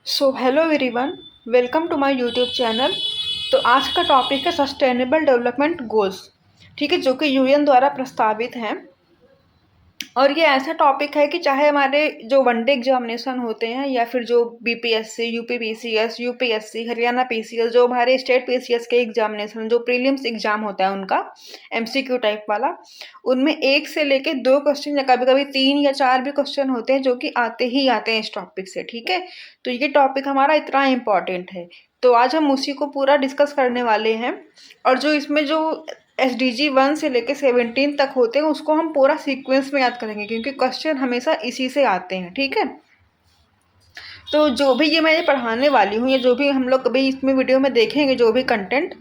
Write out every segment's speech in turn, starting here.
So hello everyone, welcome to my YouTube channel. तो आज का टॉपिक है सस्टेनेबल डेवलपमेंट गोल्स। ठीक है, जो कि यूएन द्वारा प्रस्तावित हैं। और ये ऐसा टॉपिक है कि चाहे हमारे जो वनडे एग्जामिनेशन होते हैं या फिर जो BPSC, UPPCS, UPSC, Haryana PCS, जो हमारे स्टेट पीसीएस के एग्जामिनेशन जो प्रीलिम्स एग्जाम होता है उनका एमसीक्यू टाइप वाला, उनमें एक से लेके दो क्वेश्चन या कभी कभी तीन या चार भी क्वेश्चन होते हैं जो कि आते ही आते हैं इस टॉपिक से। ठीक है, तो ये टॉपिक हमारा इतना इम्पॉर्टेंट है, तो आज हम उसी को पूरा डिस्कस करने वाले हैं। और जो इसमें जो SDG 1 से लेके 17 तक होते हैं उसको हम पूरा सीक्वेंस में याद करेंगे, क्योंकि क्वेश्चन हमेशा इसी से आते हैं। ठीक है, तो जो भी ये मैं पढ़ाने वाली हूँ या जो भी हम लोग कभी इसमें वीडियो में देखेंगे, जो भी कंटेंट,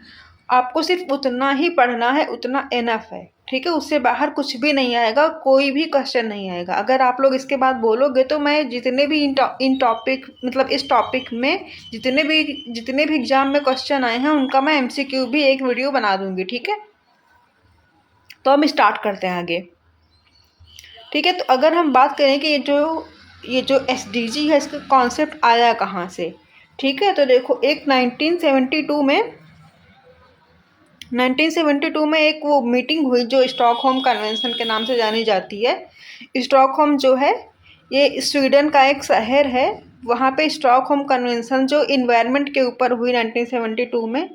आपको सिर्फ उतना ही पढ़ना है, उतना एनफ है। ठीक है, उससे बाहर कुछ भी नहीं आएगा, कोई भी क्वेश्चन नहीं आएगा। अगर आप लोग इसके बाद बोलोगे तो मैं जितने भी इन टॉपिक मतलब इस टॉपिक में जितने भी एग्जाम में क्वेश्चन आए हैं उनका मैं MCQ भी एक वीडियो बना दूंगी। ठीक है, तो हम स्टार्ट करते हैं आगे। ठीक है, तो अगर हम बात करें कि ये जो SDG है इसका कॉन्सेप्ट आया कहाँ से। ठीक है, तो देखो, एक 1972 में एक वो मीटिंग हुई जो स्टॉकहोम कन्वेंशन के नाम से जानी जाती है। स्टॉकहोम जो है ये स्वीडन का एक शहर है। वहाँ पे स्टॉकहोम कन्वेंशन जो इन्वायरमेंट के ऊपर हुई 1972 में,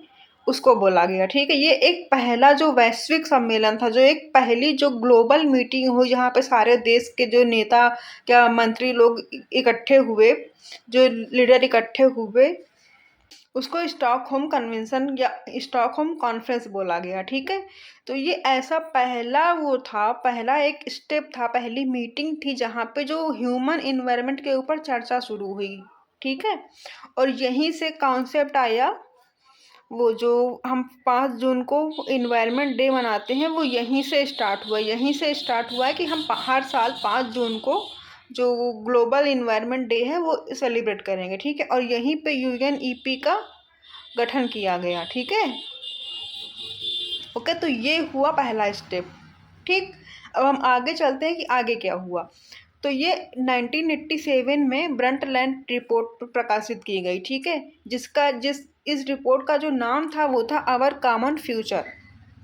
उसको बोला गया। ठीक है, ये एक पहला जो वैश्विक सम्मेलन था, जो एक पहली जो ग्लोबल मीटिंग हुई जहाँ पे सारे देश के जो नेता क्या मंत्री लोग इकट्ठे हुए, जो लीडर इकट्ठे हुए, उसको स्टॉकहोम कन्वेंशन या स्टॉकहोम कॉन्फ्रेंस बोला गया। ठीक है, तो ये ऐसा पहला वो था, पहला एक स्टेप था, पहली मीटिंग थी जहाँ पे जो ह्यूमन इन्वायरमेंट के ऊपर चर्चा शुरू हुई। ठीक है, और यहीं से कॉन्सेप्ट आया, वो जो हम 5 जून को इन्वायरमेंट डे मनाते हैं वो यहीं से स्टार्ट हुआ है कि हम हर साल 5 जून को जो ग्लोबल इन्वायरमेंट डे है वो सेलिब्रेट करेंगे। ठीक है, और यहीं पे UNEP का गठन किया गया। ठीक है, ओके, तो ये हुआ पहला स्टेप। ठीक, अब हम आगे चलते हैं कि आगे क्या हुआ। तो ये 1987 में ब्रंटलैंड रिपोर्ट प्रकाशित की गई। ठीक है, इस रिपोर्ट का जो नाम था वो था आवर कॉमन फ्यूचर।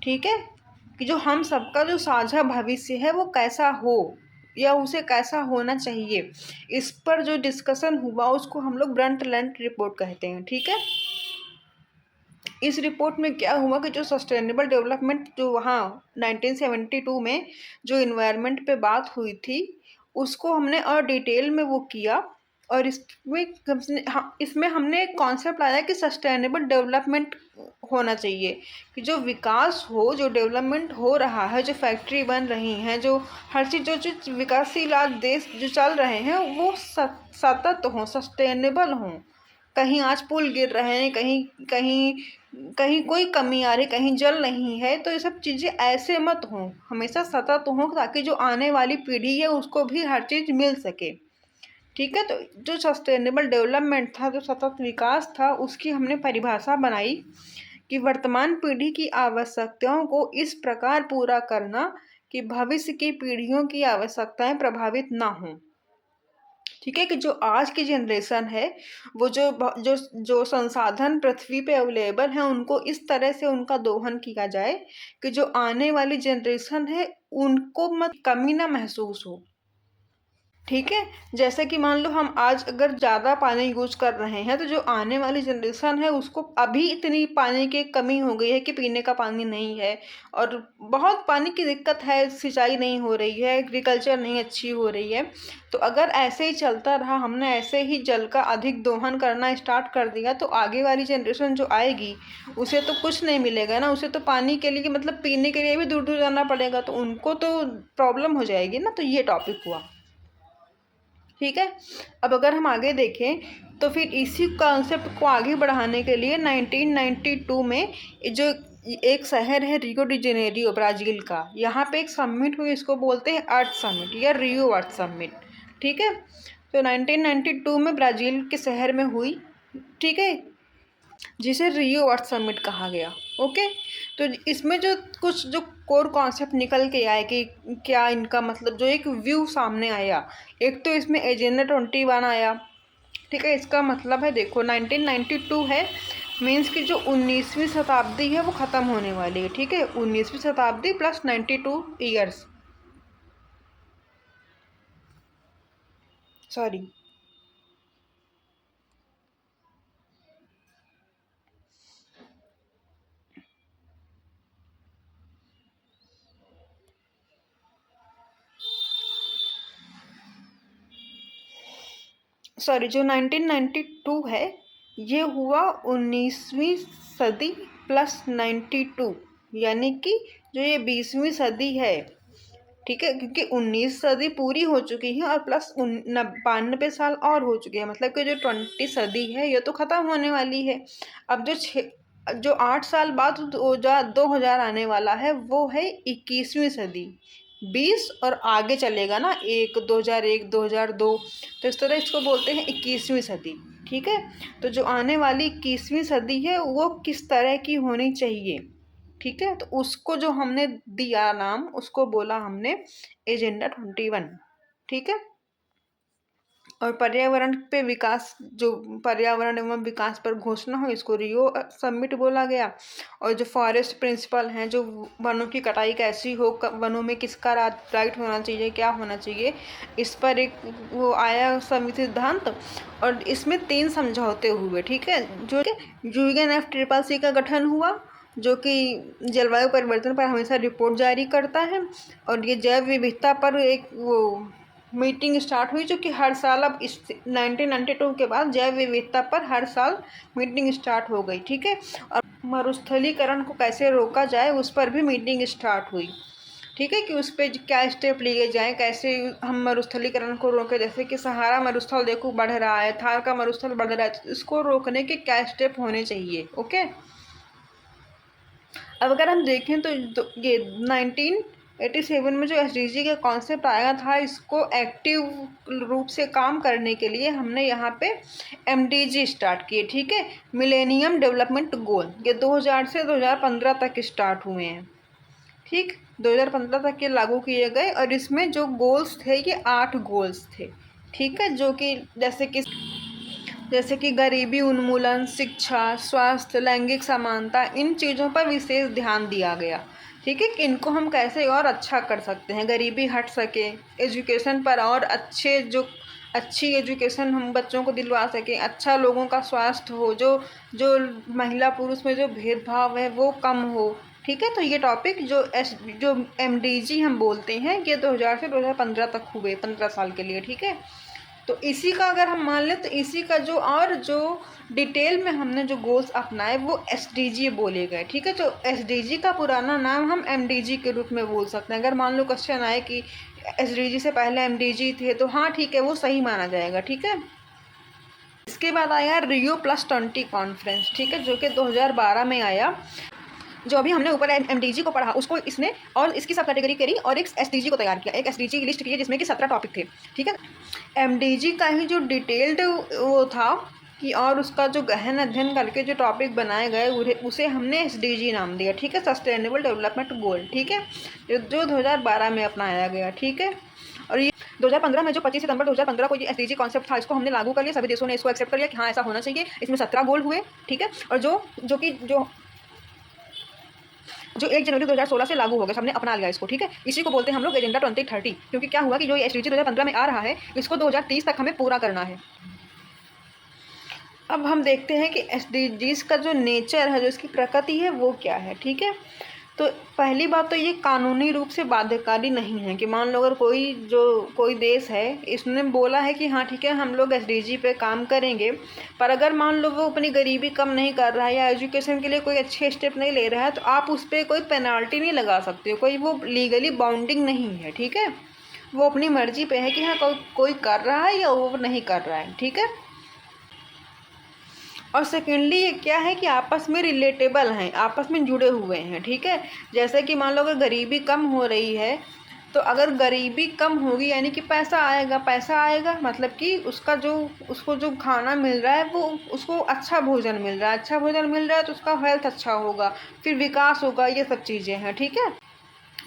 ठीक है, कि जो हम सबका जो साझा भविष्य है वो कैसा हो या उसे कैसा होना चाहिए, इस पर जो डिस्कशन हुआ उसको हम लोग ब्रंटलैंड रिपोर्ट कहते हैं। ठीक है, इस रिपोर्ट में क्या हुआ कि जो सस्टेनेबल डेवलपमेंट जो वहाँ 1972 में जो इन्वायरमेंट पे बात हुई थी उसको हमने और डिटेल में वो किया। और इसमें हमने एक कॉन्सेप्ट लाया कि सस्टेनेबल डेवलपमेंट होना चाहिए, कि जो विकास हो, जो डेवलपमेंट हो रहा है, जो फैक्ट्री बन रही हैं, जो हर चीज़ जो विकासशील आज देश जो चल रहे हैं वो सतत हों, सस्टेनेबल हों। कहीं आज पुल गिर रहे हैं, कहीं कहीं कहीं कोई कमी आ रही, कहीं जल नहीं है, तो ये सब चीज़ें ऐसे मत हों, हमेशा सतत हों, ताकि जो आने वाली पीढ़ी है उसको भी हर चीज़ मिल सके। ठीक है, तो जो सस्टेनेबल डेवलपमेंट था, जो सतत विकास था, उसकी हमने परिभाषा बनाई कि वर्तमान पीढ़ी की आवश्यकताओं को इस प्रकार पूरा करना कि भविष्य की पीढ़ियों की आवश्यकताएं प्रभावित ना हों। ठीक है, कि जो आज की जनरेशन है वो जो संसाधन पृथ्वी पे अवेलेबल हैं उनको इस तरह से उनका दोहन किया जाए कि जो आने वाली जनरेशन है उनको मत कमी ना महसूस हो। ठीक है, जैसे कि मान लो हम आज अगर ज़्यादा पानी यूज कर रहे हैं तो जो आने वाली जनरेशन है उसको अभी इतनी पानी की कमी हो गई है कि पीने का पानी नहीं है, और बहुत पानी की दिक्कत है, सिंचाई नहीं हो रही है, एग्रीकल्चर नहीं अच्छी हो रही है। तो अगर ऐसे ही चलता रहा, हमने ऐसे ही जल का अधिक दोहन करना स्टार्ट कर दिया, तो आगे वाली जनरेशन जो आएगी उसे तो कुछ नहीं मिलेगा ना, उसे तो पानी के लिए मतलब पीने के लिए भी दूर दूर जाना पड़ेगा, तो उनको तो प्रॉब्लम हो जाएगी ना। तो ये टॉपिक हुआ। ठीक है, अब अगर हम आगे देखें तो फिर इसी कॉन्सेप्ट को आगे बढ़ाने के लिए 1992 में जो एक शहर है रियो डी जेनेरियो ब्राज़ील का, यहाँ पे एक समिट हुई, इसको बोलते हैं अर्थ समिट या रियो अर्थ समिट। ठीक है, तो 1992 में ब्राज़ील के शहर में हुई। ठीक है, जिसे रियो अर्थ समिट कहा गया। ओके, तो इसमें जो कुछ जो कोर कॉन्सेप्ट निकल के आए कि क्या इनका मतलब, जो एक व्यू सामने आया, एक तो इसमें एजेंडा 21 आया। ठीक है। इसका मतलब है देखो 1992 है, मीन्स कि जो 19वीं शताब्दी है वो ख़त्म होने वाली है। ठीक है, 19वीं शताब्दी प्लस 92 ईयर्स, सॉरी। सॉरी, जो 1992 है ये हुआ 19वीं सदी प्लस 92, यानी कि जो ये 20वीं सदी है। ठीक है, क्योंकि 19 सदी पूरी हो चुकी है और प्लस 92 साल और हो चुके हैं, मतलब कि जो 20 सदी है ये तो ख़त्म होने वाली है। अब जो 8 साल बाद 2000 आने वाला है वो है 21वीं सदी। 20 और आगे चलेगा ना, 2001 2002, तो इस तरह इसको बोलते हैं 21वीं सदी। ठीक है, तो जो आने वाली 21वीं सदी है वो किस तरह की होनी चाहिए, ठीक है, तो उसको जो हमने दिया नाम, उसको बोला हमने एजेंडा 21। ठीक है, और पर्यावरण पे विकास, जो पर्यावरण एवं विकास पर घोषणा हो, इसको रियो समिट बोला गया। और जो फॉरेस्ट प्रिंसिपल हैं, जो वनों की कटाई कैसी हो, वनों में किसका राइट होना चाहिए, क्या होना चाहिए, इस पर एक वो आया समिति सिद्धांत। और इसमें 3 समझौते हुए। ठीक है, जो UNFCCC का गठन हुआ, जो कि जलवायु परिवर्तन पर हमेशा रिपोर्ट जारी करता है। और ये जैव विविधता पर एक वो मीटिंग स्टार्ट हुई, जो कि हर साल, अब इस 1992 के बाद जैव विविधता पर हर साल मीटिंग स्टार्ट हो गई। ठीक है, और मरुस्थलीकरण को कैसे रोका जाए उस पर भी मीटिंग स्टार्ट हुई। ठीक है, कि उस पर क्या स्टेप लिए जाएँ, कैसे हम मरुस्थलीकरण को रोकें। जैसे कि सहारा मरुस्थल देखो बढ़ रहा है, थार का मरुस्थल बढ़ रहा है, तो इसको रोकने के क्या स्टेप होने चाहिए। ओके, अब अगर हम देखें तो ये 1987 में जो SDG का कॉन्सेप्ट आया था, इसको एक्टिव रूप से काम करने के लिए हमने यहाँ पे MDG स्टार्ट किए। ठीक है, मिलेनियम डेवलपमेंट गोल, ये 2000 से 2015 तक स्टार्ट हुए हैं। ठीक, 2015 तक ये लागू किए गए, और इसमें जो गोल्स थे ये 8 गोल्स थे। ठीक है, जो कि जैसे कि गरीबी उन्मूलन, शिक्षा, स्वास्थ्य, लैंगिक समानता, इन चीज़ों पर विशेष ध्यान दिया गया। ठीक है, कि इनको हम कैसे और अच्छा कर सकते हैं, गरीबी हट सके, एजुकेशन पर और अच्छी एजुकेशन हम बच्चों को दिलवा सकें, अच्छा लोगों का स्वास्थ्य हो, जो महिला पुरुष में जो भेदभाव है वो कम हो। ठीक है, तो ये टॉपिक जो MDG हम बोलते हैं, ये 2000 से 2015 तक हुए, 15 साल के लिए। ठीक है, तो इसी का अगर हम मान लें तो इसी का जो डिटेल में हमने जो गोल्स अपनाए वो SDG बोले गए। ठीक है, तो SDG का पुराना नाम हम MDG के रूप में बोल सकते हैं। अगर मान लो क्वेश्चन आए कि SDG से पहले MDG थे, तो हाँ ठीक है, वो सही माना जाएगा। ठीक है, इसके बाद आया Rio+20 कॉन्फ्रेंस। ठीक है, जो कि 2012 में आया। जो अभी हमने ऊपर MDG को पढ़ा, उसको इसने और इसकी सब कैटेगरी करी और एक SDG को तैयार किया, एक SDG की लिस्ट की है जिसमें कि 17 टॉपिक थे। ठीक है, MDG का ही जो डिटेल्ड वो था कि, और उसका जो गहन अध्ययन करके जो टॉपिक बनाए गए उसे हमने SDG नाम दिया। ठीक है, सस्टेनेबल डेवलपमेंट गोल। ठीक है, जो 2012 में अपनाया गया। ठीक है, और ये 2015 में जो 25 सितंबर 2015 को ये SDG कॉन्सेप्ट था, इसको हमने लागू कर लिया, सभी देशों ने इसको एक्सेप्ट कर लिया कि हाँ ऐसा होना चाहिए। इसमें 17 गोल हुए। ठीक है, और जो 1 जनवरी 2016 से लागू हो गया, सबने अपना लिया इसको। ठीक है, इसी को बोलते हैं हम लोग एजेंडा 2030, क्योंकि क्या हुआ कि जो SDG 2015 में आ रहा है, इसको 2030 तक हमें पूरा करना है। अब हम देखते हैं कि SDGs का जो नेचर है, जो इसकी प्रकृति है, वो क्या है। ठीक है, तो पहली बात तो ये कानूनी रूप से बाध्यकारी नहीं है, कि मान लो अगर कोई देश है, इसने बोला है कि हाँ ठीक है हम लोग SDG पे काम करेंगे, पर अगर मान लो वो अपनी गरीबी कम नहीं कर रहा है या एजुकेशन के लिए कोई अच्छे स्टेप नहीं ले रहा है, तो आप उस पर कोई पेनाल्टी नहीं लगा सकते हो, कोई वो लीगली बाउंडिंग नहीं है। ठीक है, वो अपनी मर्जी पे है कि हाँ कोई कर रहा है या वो नहीं कर रहा है। ठीक है, और सेकेंडली ये क्या है कि आपस में रिलेटेबल हैं, आपस में जुड़े हुए हैं। ठीक है, जैसे कि मान लो अगर गरीबी कम हो रही है, तो अगर गरीबी कम होगी यानी कि पैसा आएगा, मतलब कि उसको जो खाना मिल रहा है वो उसको अच्छा भोजन मिल रहा है, तो उसका हेल्थ अच्छा होगा, फिर विकास होगा, ये सब चीज़ें हैं। ठीक है,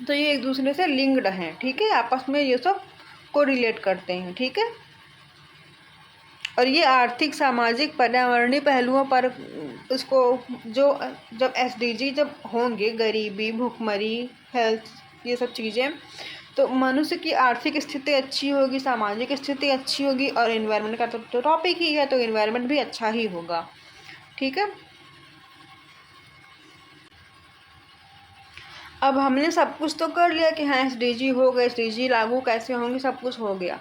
तो ये एक दूसरे से लिंक्ड हैं। ठीक है, आपस में ये सब को रिलेट करते हैं। ठीक है, और ये आर्थिक, सामाजिक, पर्यावरणीय पहलुओं पर उसको जो जब एसडीजी जब होंगे, गरीबी, भुखमरी, हेल्थ, ये सब चीज़ें, तो मनुष्य की आर्थिक स्थिति अच्छी होगी, सामाजिक स्थिति अच्छी होगी, और इन्वायरमेंट का तो टॉपिक ही है, तो इन्वायरमेंट भी अच्छा ही होगा। ठीक है, अब हमने सब कुछ तो कर लिया कि हाँ एसडीजी हो गए, एसडीजी लागू कैसे होंगे, सब कुछ हो गया।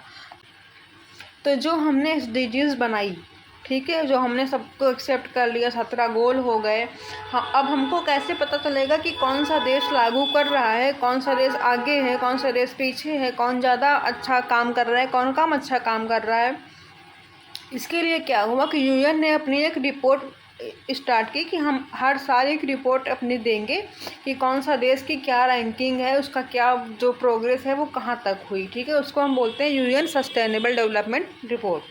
तो जो हमने एसडीजीज बनाई, ठीक है, जो हमने सबको एक्सेप्ट कर लिया, 17 गोल हो गए। हाँ, अब हमको कैसे पता चलेगा कि कौन सा देश लागू कर रहा है, कौन सा देश आगे है, कौन सा देश पीछे है, कौन ज़्यादा अच्छा काम कर रहा है, कौन कम अच्छा काम कर रहा है। इसके लिए क्या हुआ कि यूएन ने अपनी एक रिपोर्ट स्टार्ट की कि हम हर साल एक रिपोर्ट अपनी देंगे कि कौन सा देश की क्या रैंकिंग है, उसका क्या जो प्रोग्रेस है वो कहाँ तक हुई। ठीक है, उसको हम बोलते हैं यूएन सस्टेनेबल डेवलपमेंट रिपोर्ट।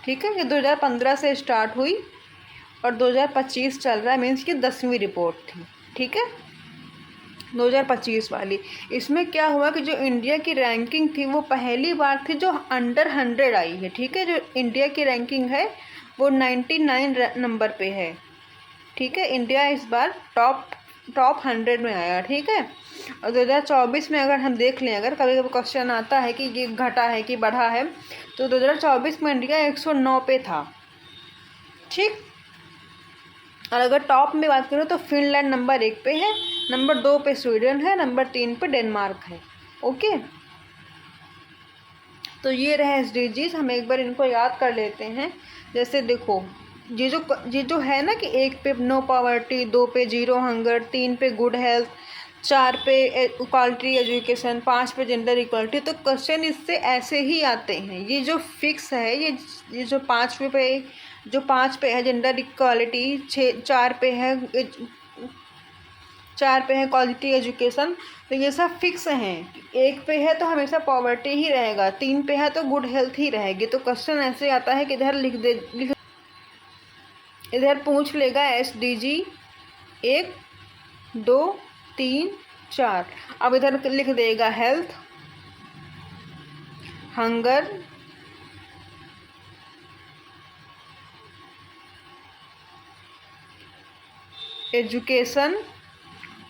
ठीक है, ये 2015 से स्टार्ट हुई और 2025 चल रहा है, मीन्स की 10वीं रिपोर्ट थी। ठीक है, 2025 वाली। इसमें क्या हुआ कि जो इंडिया की रैंकिंग थी वो पहली बार थी जो अंडर 100 आई है। ठीक है, जो इंडिया की रैंकिंग है वो 99 नंबर पे है। ठीक है, इंडिया इस बार टॉप 100 में आया। ठीक है, और 2024 में अगर हम देख लें, अगर कभी कभी क्वेश्चन आता है कि ये घटा है कि बढ़ा है, तो 2024 में इंडिया 109 पे था। ठीक, और अगर टॉप में बात करूँ तो फिनलैंड नंबर 1 पे है, नंबर 2 पे स्वीडन है, नंबर 3 पे डेनमार्क है। ओके, तो ये रहे एसडीजीज, हम एक बार इनको याद कर लेते हैं। जैसे देखो, ये जो है ना कि 1 पे नो पॉवर्टी, 2 पे जीरो हंगर, 3 पे गुड हेल्थ, 4 पे इक्वालिटी एजुकेशन, 5 पे जेंडर इक्वालिटी, तो क्वेश्चन इससे ऐसे ही आते हैं। ये जो फिक्स है, ये जो 5 पे है जेंडर इक्वालिटी, 4 पे है क्वालिटी एजुकेशन, तो ये सब फिक्स हैं। 1 पे है तो हमेशा पॉवर्टी ही रहेगा, 3 पे है तो गुड हेल्थ ही रहेगी। तो क्वेश्चन ऐसे आता है कि इधर पूछ लेगा एसडीजी 1, 2, 3, 4। अब इधर लिख देगा हेल्थ, हंगर, एजुकेशन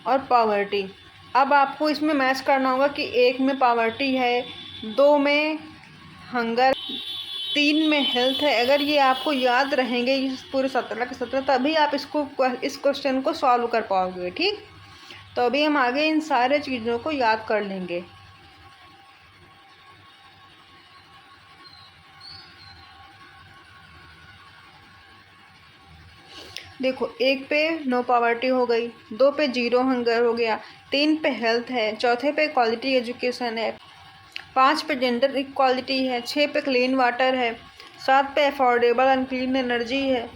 और पॉवर्टी। अब आपको इसमें मैच करना होगा कि 1 में पॉवर्टी है, 2 में हंगर, 3 में हेल्थ है। अगर ये आपको याद रहेंगे इस पूरे 17 के 17, तभी आप इस क्वेश्चन को सॉल्व कर पाओगे। ठीक, तो अभी हम आगे इन सारे चीज़ों को याद कर लेंगे। देखो, 1 पे नो पॉवर्टी हो गई, 2 पे जीरो हंगर हो गया, 3 पे हेल्थ है, चौथे पे क्वालिटी एजुकेशन है, 5 पे जेंडर इक्वालिटी है, 6 पे क्लीन वाटर है, 7 पे अफोर्डेबल एंड क्लीन एनर्जी है,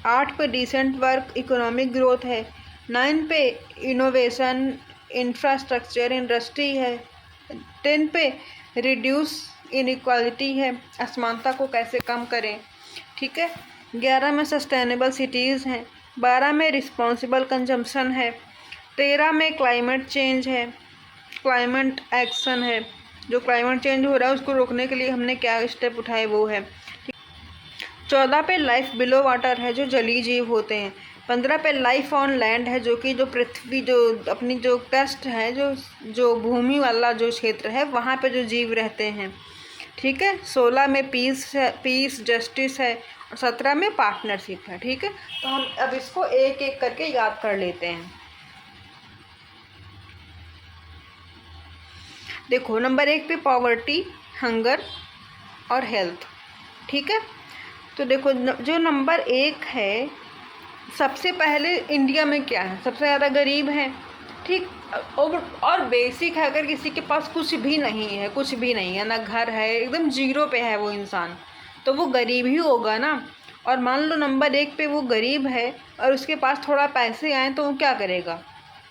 8 पे डिसेंट वर्क इकोनॉमिक ग्रोथ है, 9 पे इनोवेशन इंफ्रास्ट्रक्चर इंडस्ट्री है, 10 पे रिड्यूस इनइक्वालिटी है, असमानता को कैसे कम करें। ठीक है, 11 में सस्टेनेबल सिटीज़ हैं, 12 में रिस्पॉन्सिबल कंजम्पशन है, 13 में क्लाइमेट चेंज है, क्लाइमेट एक्शन है, जो क्लाइमेट चेंज हो रहा है उसको रोकने के लिए हमने क्या स्टेप उठाए वो है। 14 पे लाइफ बिलो वाटर है, जो जलीय जीव होते हैं। 15 पे लाइफ ऑन लैंड है, जो कि जो पृथ्वी जो अपनी जो क्रस्ट है, जो भूमि वाला जो क्षेत्र है वहाँ पे जो जीव रहते हैं। ठीक है, 16 में पीस जस्टिस है, और 17 में पार्टनरशिप है। ठीक है, तो हम अब इसको एक एक करके याद कर लेते हैं। देखो, नंबर 1 पे पॉवर्टी, हंगर और हेल्थ। ठीक है, तो देखो जो नंबर 1 है, सबसे पहले इंडिया में क्या है, सबसे ज़्यादा गरीब है। ठीक, और बेसिक है, अगर किसी के पास कुछ भी नहीं है, ना घर है, एकदम जीरो पे है वो इंसान, तो वो गरीब ही होगा ना। और मान लो नंबर 1 पे वो गरीब है और उसके पास थोड़ा पैसे आए, तो वो क्या करेगा,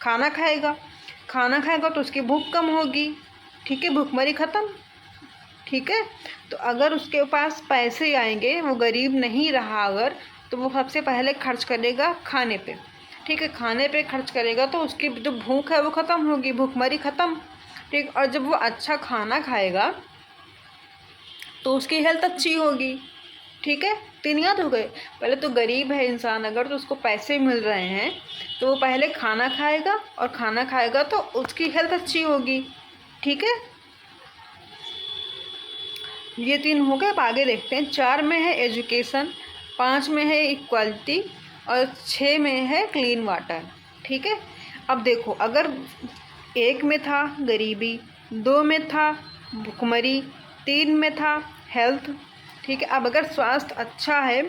खाना खाएगा तो उसकी भूख कम होगी। ठीक है, भूखमरी ख़त्म। ठीक है, तो अगर उसके पास पैसे आएंगे, वो गरीब नहीं रहा अगर, तो वो सबसे पहले खर्च करेगा खाने पे। ठीक है, खाने पे खर्च करेगा तो उसकी जो भूख है वो ख़त्म होगी, भूखमरी ख़त्म। ठीक, और जब वो अच्छा खाना खाएगा तो उसकी हेल्थ अच्छी होगी। ठीक है, 3 याद हो गए। पहले तो गरीब है इंसान अगर, तो उसको पैसे मिल रहे हैं तो वो पहले खाना खाएगा, और खाना खाएगा तो उसकी हेल्थ अच्छी होगी। ठीक है, ये 3 हो गए। अब आगे देखते हैं। 4 में है एजुकेशन, 5 में है इक्वालिटी, और 6 में है क्लीन वाटर। ठीक है, अब देखो, अगर 1 में था गरीबी, 2 में था भुखमरी, 3 में था हेल्थ। ठीक है, अब अगर स्वास्थ्य अच्छा है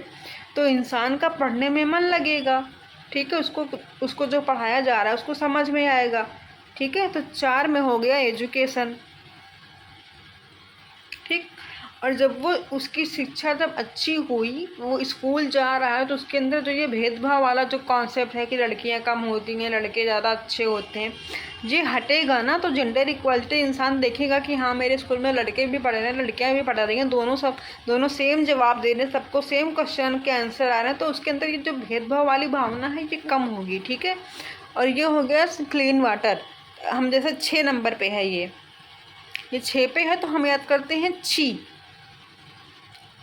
तो इंसान का पढ़ने में मन लगेगा। ठीक है, उसको उसको जो पढ़ाया जा रहा है उसको समझ में आएगा। ठीक है, तो 4 में हो गया एजुकेशन। ठीक, और जब वो उसकी शिक्षा जब अच्छी हुई, वो स्कूल जा रहा है, तो उसके अंदर जो ये भेदभाव वाला जो कॉन्सेप्ट है कि लड़कियां कम होती हैं, लड़के ज़्यादा अच्छे होते हैं, ये हटेगा ना, तो जेंडर इक्वालिटी इंसान देखेगा कि हाँ मेरे स्कूल में लड़के भी पढ़ रहे हैं, लड़कियां भी पढ़ रही हैं, दोनों सेम जवाब दे रहे हैं, सबको सेम क्वेश्चन के आंसर आ रहे हैं, तो उसके अंदर ये जो भेदभाव वाली भावना है ये कम होगी। ठीक है, और ये हो गया क्लीन वाटर। हम जैसे 6 नंबर पे है, ये 6 पे है, तो हम याद करते हैं छी।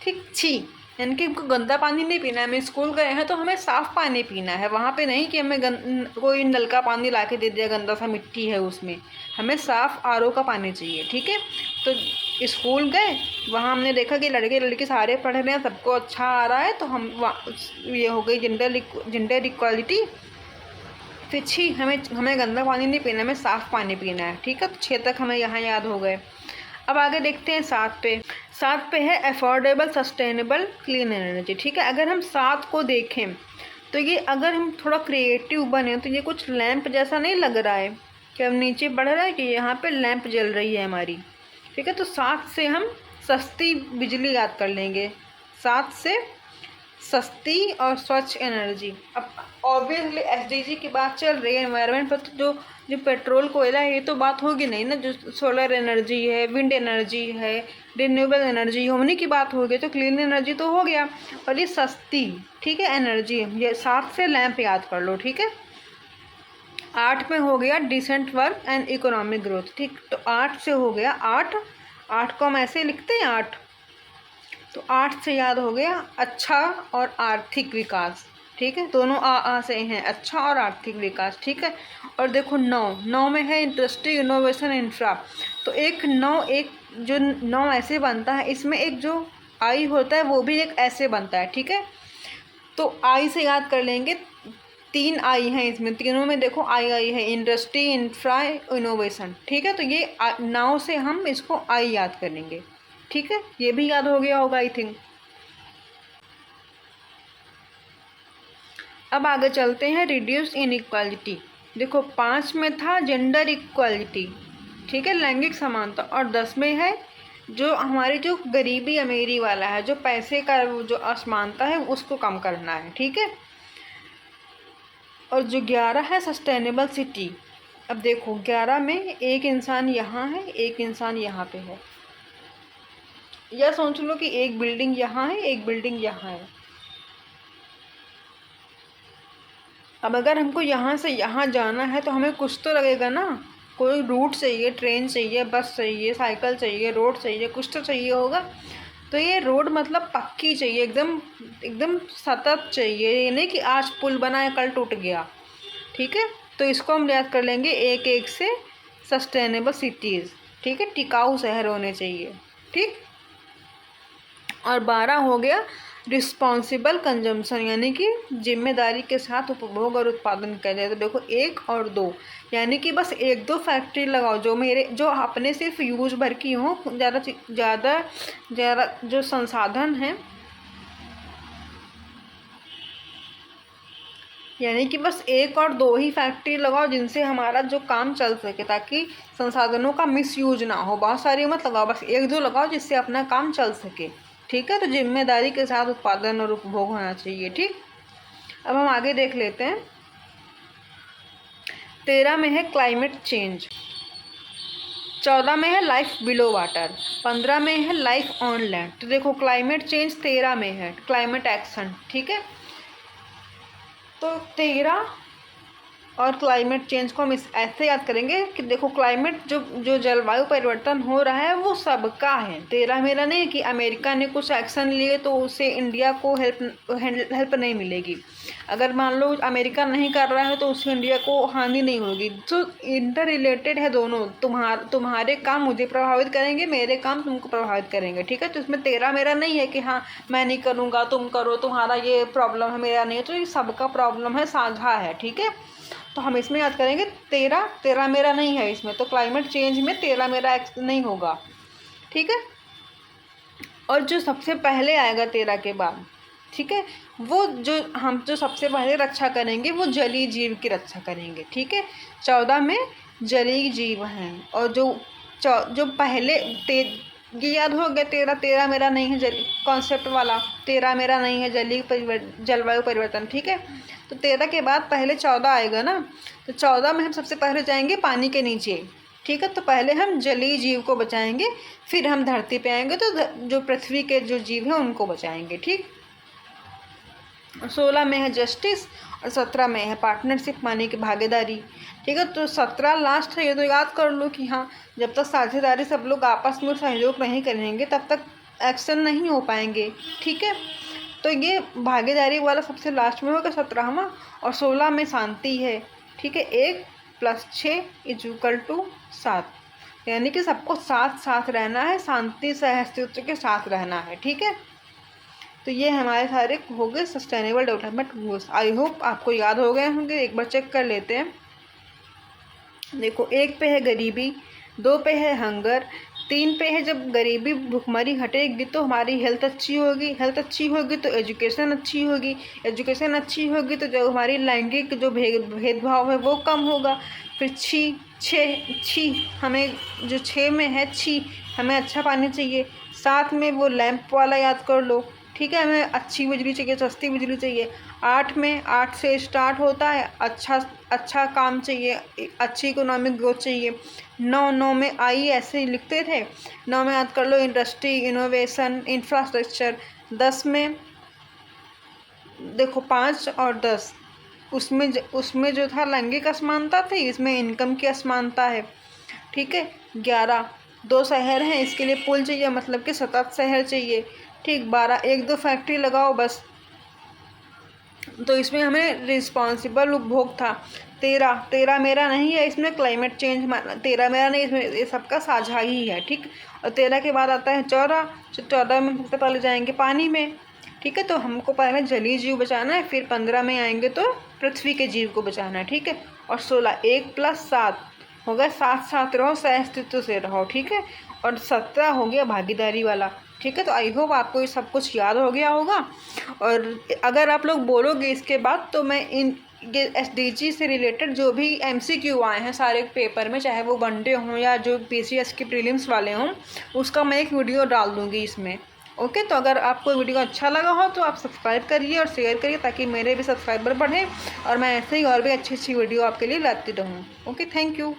ठीक, छी यानी कि हमको गंदा पानी नहीं पीना है। हम स्कूल गए हैं तो हमें साफ़ पानी पीना है, वहाँ पे नहीं कि हमें कोई नल का पानी ला के दे दिया, गंदा सा मिट्टी है उसमें। हमें साफ़ आरओ का पानी चाहिए। ठीक है, तो स्कूल गए, वहाँ हमने देखा कि लड़के लड़की सारे पढ़ रहे हैं, सबको अच्छा आ रहा है, तो हम ये हो गई जेंडर इक्वालिटी। फिर छी, हमें गंदा पानी नहीं पीना, हमें साफ़ पानी पीना है। ठीक है, तो 6 तक हमें यहाँ याद हो गए। अब आगे देखते हैं 7 पे। 7 पे है अफोर्डेबल सस्टेनेबल क्लीन एनर्जी। ठीक है, अगर हम 7 को देखें तो ये, अगर हम थोड़ा क्रिएटिव बने तो ये कुछ लैंप जैसा नहीं लग रहा है कि हम नीचे बढ़ रहा है कि यहाँ पे लैंप जल रही है हमारी। ठीक है, तो 7 से हम सस्ती बिजली याद कर लेंगे। 7 से सस्ती और स्वच्छ एनर्जी। अब ऑब्वियसली एसडीजी की बात चल रही है एनवायरनमेंट पर, तो जो पेट्रोल कोयला है ये तो बात होगी नहीं ना। जो सोलर एनर्जी है, विंड एनर्जी है, रिन्यूएबल एनर्जी है, उन्हीं की बात होगी, तो क्लीन एनर्जी तो हो गया। और ये सस्ती, ठीक है, एनर्जी, ये 7 से लैंप याद कर लो। ठीक है, 8 में हो गया decent work and economic growth. ठीक, तो 8 से हो गया 8 को हम ऐसे लिखते हैं 8, तो 8 से याद हो गया अच्छा और आर्थिक विकास। ठीक है, दोनों आ से हैं, अच्छा और आर्थिक विकास। ठीक है, और देखो 9 में है इंडस्ट्री इनोवेशन इंफ्रा। तो एक 9 ऐसे बनता है, इसमें एक जो आई होता है वो भी एक ऐसे बनता है। ठीक है, तो आई से याद कर लेंगे, 3 आई हैं इसमें, तीनों में देखो आई है, इंडस्ट्री इंफ्रा इनोवेशन। ठीक है, तो ये 9 से हम इसको आई याद करेंगे। ठीक है, ये भी याद हो गया होगा आई थिंक। अब आगे चलते हैं रिड्यूस इनइक्वालिटी। देखो 5 में था जेंडर इक्वालिटी, ठीक है, लैंगिक समानता, और 10 में है जो हमारी जो गरीबी अमीरी वाला है, जो पैसे का जो असमानता है उसको कम करना है। ठीक है, और जो 11 है सस्टेनेबल सिटी। अब देखो 11 में एक इंसान यहाँ है, एक इंसान यहाँ पे है, या सोच लो कि एक बिल्डिंग यहाँ है, एक बिल्डिंग यहाँ है। अब अगर हमको यहाँ से यहाँ जाना है तो हमें कुछ तो लगेगा ना, कोई रूट चाहिए, ट्रेन चाहिए, बस चाहिए, साइकिल चाहिए, रोड चाहिए, कुछ तो चाहिए होगा। तो ये रोड मतलब पक्की चाहिए, एकदम एकदम सतत चाहिए, ये नहीं कि आज पुल बना है कल टूट गया। ठीक है, तो इसको हम याद कर लेंगे 1 से सस्टेनेबल सिटीज़। ठीक है, टिकाऊ शहर होने चाहिए। ठीक, और 12 हो गया रिस्पॉन्सिबल कंजम्पशन, यानी कि जिम्मेदारी के साथ उपभोग और उत्पादन किया जाए। तो देखो 1 और 2, यानी कि बस 1-2 फैक्ट्री लगाओ जो अपने सिर्फ यूज भर की हों, ज़्यादा जो संसाधन हैं, यानी कि बस 1 और 2 ही फैक्ट्री लगाओ जिनसे हमारा जो काम चल सके, ताकि संसाधनों का मिसयूज ना हो। बहुत सारी मत लगाओ, बस 1-2 लगाओ जिससे अपना काम चल सके। ठीक है, तो जिम्मेदारी के साथ उत्पादन और उपभोग होना चाहिए। ठीक, अब हम आगे देख लेते हैं। 13 में है क्लाइमेट चेंज, 14 में है लाइफ बिलो वाटर, 15 में है लाइफ ऑन लैंड। तो देखो क्लाइमेट चेंज 13 में है, क्लाइमेट एक्शन। ठीक है, तो 13 और क्लाइमेट चेंज को हम इस ऐसे याद करेंगे कि देखो क्लाइमेट जो जो जलवायु परिवर्तन हो रहा है वो सबका है, तेरा मेरा नहीं है कि अमेरिका ने कुछ एक्शन लिए तो उससे इंडिया को हेल्प नहीं मिलेगी। अगर मान लो अमेरिका नहीं कर रहा है तो उससे इंडिया को हानि नहीं होगी। तो इंटर रिलेटेड है दोनों, तुम्हारे काम मुझे प्रभावित करेंगे, मेरे काम तुमको प्रभावित करेंगे, ठीक है। तो इसमें तेरा मेरा नहीं है कि हाँ मैं नहीं करूँगा तुम करो, तुम्हारा ये प्रॉब्लम है मेरा नहीं है, तो ये सबका प्रॉब्लम है, साझा है, ठीक है। तो हम इसमें याद करेंगे तेरा मेरा नहीं है इसमें, तो क्लाइमेट चेंज में तेरा मेरा नहीं होगा, ठीक है। और जो सबसे पहले आएगा तेरा के बाद, ठीक है, वो जो सबसे पहले रक्षा करेंगे वो जलीय जीव की रक्षा करेंगे, ठीक है। 14 में जलीय जीव हैं, और जो पहले ये याद हो गया, तेरा मेरा नहीं है कॉन्सेप्ट वाला, तेरा मेरा नहीं है जलवायु परिवर्तन, ठीक है। तो 13 के बाद पहले 14 आएगा ना, तो 14 में हम सबसे पहले जाएंगे पानी के नीचे, ठीक है। तो पहले हम जलीय जीव को बचाएंगे, फिर हम धरती पे आएंगे तो जो पृथ्वी के जो जीव हैं उनको बचाएंगे, ठीक। 16 में है जस्टिस और 17 में है पार्टनरशिप माने कि भागीदारी, ठीक है। तो 17 लास्ट है, ये तो याद कर लो कि हाँ जब तक साझेदारी सब लोग आपस में सहयोग नहीं करेंगे तब तक एक्शन नहीं हो पाएंगे, ठीक है। तो ये भागीदारी वाला सबसे लास्ट में होगा 17वां, और 16 में शांति है, ठीक है। 1 + 6 = 7, यानी कि सबको साथ साथ रहना है, शांति सहअस्तित्व के साथ रहना है, ठीक है। तो ये हमारे सारे हो गए sustainable development goals. I hope आपको याद हो गए होंगे, एक बार चेक कर लेते हैं। देखो 1 पे है गरीबी, 2 पे है हंगर, 3 पे है जब गरीबी भुखमरी हटेगी तो हमारी हेल्थ अच्छी होगी, हेल्थ अच्छी होगी तो एजुकेशन अच्छी होगी, एजुकेशन अच्छी होगी तो जो हमारी लैंगिक जो भेदभाव है वो कम होगा। फिर छी हमें जो 6 में है छी, हमें अच्छा पानी चाहिए। 7 में वो लैंप वाला याद कर लो, ठीक है, हमें अच्छी बिजली चाहिए, सस्ती बिजली चाहिए। 8 से स्टार्ट होता है, अच्छा काम चाहिए, अच्छी इकोनॉमिक ग्रोथ चाहिए। 9 में आई ऐसे लिखते थे, 9 में याद कर लो इंडस्ट्री, इनोवेशन, इंफ्रास्ट्रक्चर। 10 में देखो 5 और 10, उसमें जो था लैंगिक असमानता थी, इसमें इनकम की असमानता है, ठीक है। 11 2 शहर हैं, इसके लिए पुल चाहिए, मतलब कि 7 शहर चाहिए, ठीक। 12 1-2 फैक्ट्री लगाओ बस, तो इसमें हमें रिस्पॉन्सिबल उपभोग था। 13 मेरा नहीं है, इसमें क्लाइमेट चेंज तेरा मेरा नहीं, इसमें ये सबका साझा ही है, ठीक। और 13 के बाद आता है 14 में सबसे पहले जाएंगे पानी में, ठीक है। तो हमको पहले जलीय जीव बचाना है, फिर 15 में आएंगे तो पृथ्वी के जीव को बचाना है, ठीक है। और 16 1 + 7 हो गया, साथ साथ रहो, सहअस्तित्व से रहो, ठीक है। और 17 हो गया भागीदारी वाला, ठीक है। तो आई होप आपको ये सब कुछ याद हो गया होगा, और अगर आप लोग बोलोगे इसके बाद तो मैं ये SDG से रिलेटेड जो भी MCQ आए हैं सारे पेपर में, चाहे वो वनडे हों या जो PCS के प्रीलिम्स वाले हों, उसका मैं एक वीडियो डाल दूँगी इसमें, ओके। तो अगर आपको वीडियो अच्छा लगा हो तो आप सब्सक्राइब करिए और शेयर करिए ताकि मेरे भी सब्सक्राइबर बढ़ें और मैं ऐसे ही और भी अच्छी वीडियो आपके लिए लाती रहूँ, ओके। Thank you.